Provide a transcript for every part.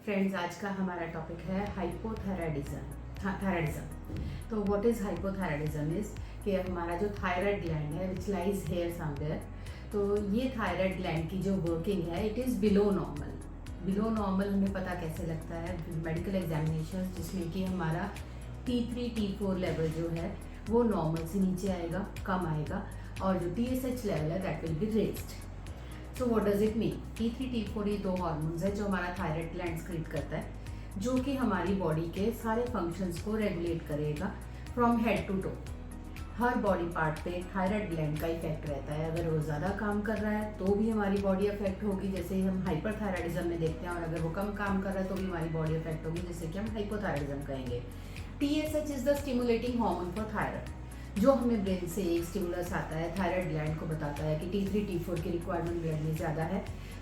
Friends, आज का हमारा टॉपिक है हाइपोथायराइडिज्म। थायराइडिज्म। तो व्हाट इज़ हाइपोथायराइडिज्म इज़ कि हमारा जो थायराइड ग्लैंड है विच लाइज हेयर समवेयर, तो ये थायराइड ग्लैंड की जो वर्किंग है it is below normal. Below normal हमें पता कैसे लगता है? मेडिकल एग्जामिनेशन जिसमें कि हमारा T3 T4 लेवल जो है वो नॉर्मल से नीचे आएगा, कम आएगा, और जो TSH लेवल है that will be raised. So what does it mean? T3 T4 ये दो हार्मोन्स है जो हमारा थायराइड ग्लैंड क्रिएट करता है, जो कि हमारी बॉडी के सारे फंक्शंस को रेगुलेट करेगा फ्रॉम हेड टू टो। हर बॉडी पार्ट पे थायराइड ग्लैंड का इफेक्ट रहता है। अगर वो ज़्यादा काम कर रहा है तो भी हमारी बॉडी अफेक्ट होगी, जैसे हम हाइपरथायराइडिज्म में देखते हैं, और अगर वो कम काम कर रहा है तो भी हमारी बॉडी अफेक्ट होगी, जैसे कि हम हाइपोथायराइडिज्म कहेंगे। TSH is the stimulating hormone for thyroid, जो हमें ब्रेन से एक स्टिमुलस आता है, थायराइड ग्लैंड को बताता है कि T3 T4 की रिक्वायरमेंट ब्रेन में ज़्यादा है,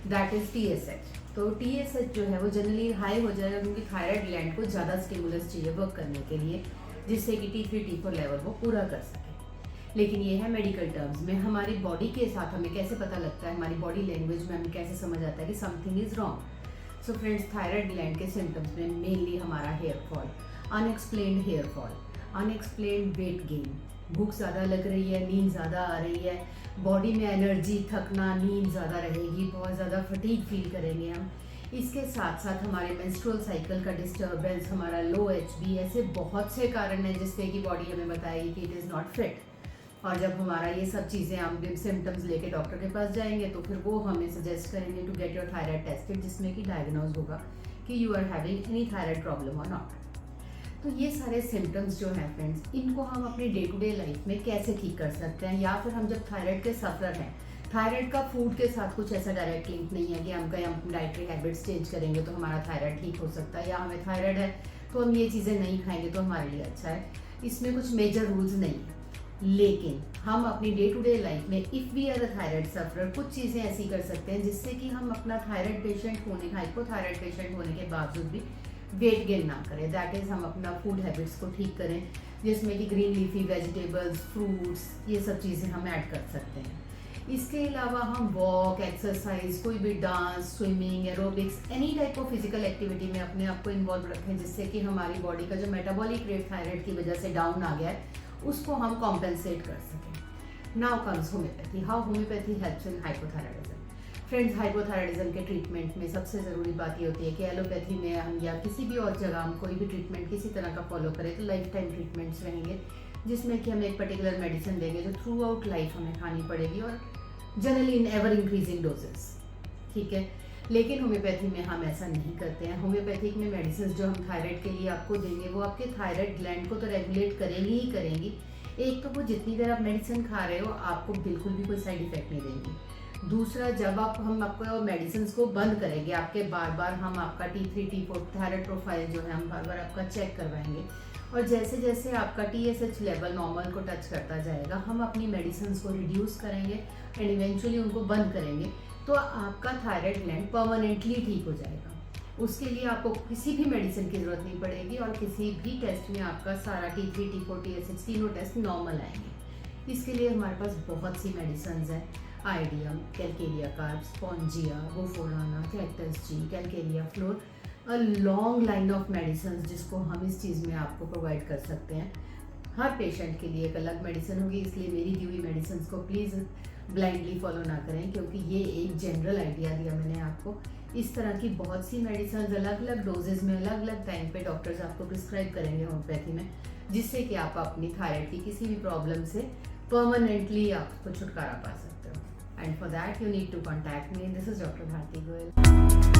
दैट इज TSH। तो TSH जो है वो जनरली हाई हो जाएगा क्योंकि थायराइड ग्लैंड को ज़्यादा स्टिमुलस चाहिए वर्क करने के लिए, जिससे कि T3 T4 लेवल वो पूरा कर सके। लेकिन ये है मेडिकल टर्म्स में। हमारी बॉडी के साथ हमें कैसे पता लगता है, हमारी बॉडी लैंग्वेज में हमें कैसे समझ आता है कि something is wrong. So friends, thyroid gland के सिम्टम्स में मेनली हमारा hair fall, unexplained hair fall, unexplained weight gain, भूख ज़्यादा लग रही है, नींद ज़्यादा आ रही है, बॉडी में एनर्जी, थकना, नींद ज़्यादा रहेगी, बहुत ज़्यादा फटीग फील करेंगे हम। इसके साथ साथ हमारे मेंस्ट्रुअल साइकिल का डिस्टर्बेंस, हमारा लो HB, ऐसे बहुत से कारण हैं जिससे कि बॉडी हमें बताएगी कि इट इज़ नॉट फिट। और जब हमारा ये सब चीज़ें हम सिम्टम्स लेके डॉक्टर के पास जाएंगे तो फिर वो हमें सजेस्ट करेंगे to get your thyroid tested, जिसमें कि डायग्नोज होगा कि you are having any thyroid problem और नॉट। तो ये सारे सिम्टम्स जो हैं फ्रेंड्स, इनको हम अपनी डे टू डे लाइफ में कैसे ठीक कर सकते हैं, या फिर हम जब थायराइड के सफर हैं, थायराइड का फूड के साथ कुछ ऐसा डायरेक्ट लिंक नहीं है कि हम कहीं हम डाइटरी हैबिट्स चेंज करेंगे तो हमारा थायराइड ठीक हो सकता है, या हमें थायराइड है तो हम ये चीज़ें नहीं खाएंगे तो हमारे लिए अच्छा है। इसमें कुछ मेजर रूल्स नहीं है, लेकिन हम अपनी डे टू डे लाइफ में if we are a thyroid sufferer कुछ चीज़ें ऐसी कर सकते हैं जिससे कि हम अपना थायराइड पेशेंट होने, हाइपोथायराइड पेशेंट होने के बावजूद भी वेट गेन ना करें। दैट इज़ हम अपना फूड हैबिट्स को ठीक करें, जिसमें कि ग्रीन लीफी वेजिटेबल्स, फ्रूट्स, ये सब चीज़ें हम ऐड कर सकते हैं। इसके अलावा हम वॉक, एक्सरसाइज, कोई भी dance, swimming, aerobics, any type of physical activity में अपने आप को इन्वॉल्व रखें, जिससे कि हमारी बॉडी का जो मेटाबॉलिक रेट थायराइड की वजह से डाउन आ गया है उसको हम कॉम्पेंसेट कर सकें। Now comes homeopathy. How homeopathy helps in hypothyroidism. Friends, hypothyroidism के ट्रीटमेंट में सबसे ज़रूरी बात ये होती है कि एलोपैथी में हम या किसी भी और जगह हम कोई भी ट्रीटमेंट किसी तरह का फॉलो करें तो लाइफ टाइम ट्रीटमेंट्स रहेंगे, जिसमें कि हम एक पर्टिकुलर मेडिसिन देंगे जो थ्रू आउट लाइफ हमें खानी पड़ेगी, और generally in ever increasing doses. ठीक है, लेकिन होम्योपैथी में हम ऐसा नहीं करते हैं। होम्योपैथिक में मेडिसिन जो हम थायराइड के लिए आपको देंगे वो आपके थायराइड ग्लैंड को तो रेगुलेट करेंगी ही करेंगी। एक तो वो जितनी देर आप मेडिसिन खा रहे हो आपको बिल्कुल भी कोई साइड इफेक्ट नहीं देंगी। दूसरा, जब हम आपको मेडिसिन को बंद करेंगे, आपके बार बार हम आपका T3 T4 थायराइड प्रोफाइल जो है हम बार बार आपका चेक करवाएंगे, और जैसे जैसे आपका TSH लेवल नॉर्मल को टच करता जाएगा हम अपनी मेडिसिन को रिड्यूस करेंगे एंड इवेंचुअली उनको बंद करेंगे, तो आपका थायराइड ग्लैंड परमानेंटली ठीक हो जाएगा। उसके लिए आपको किसी भी मेडिसिन की ज़रूरत नहीं पड़ेगी, और किसी भी टेस्ट में आपका सारा T3 T4 TSH तीनों टेस्ट नॉर्मल आएंगे। इसके लिए हमारे पास बहुत सी मेडिसिन हैं, आइडियम, कैलकेलिया कार्ब, स्पॉन्जिया, वोफोराना, cactus G, calcarea fluor, a long line of medicine जिसको हम इस चीज़ में आपको प्रोवाइड कर सकते हैं। हर पेशेंट के लिए एक अलग मेडिसिन होगी, इसलिए मेरी दी हुई मेडिसिन को प्लीज़ ब्लाइंडली फॉलो ना करें, क्योंकि ये एक जनरल आइडिया दिया मैंने आपको। इस तरह की बहुत सी मेडिसिन अलग अलग डोजेज में अलग अलग टाइम पे डॉक्टर्स आपको प्रिस्क्राइब करेंगे होम्योपैथी में, जिससे कि आप अपनी थायराइड की किसी भी प्रॉब्लम से परमानेंटली आपको छुटकारा पा सकते हो। And for that you need to contact me. This is doctor Bharti Goyal.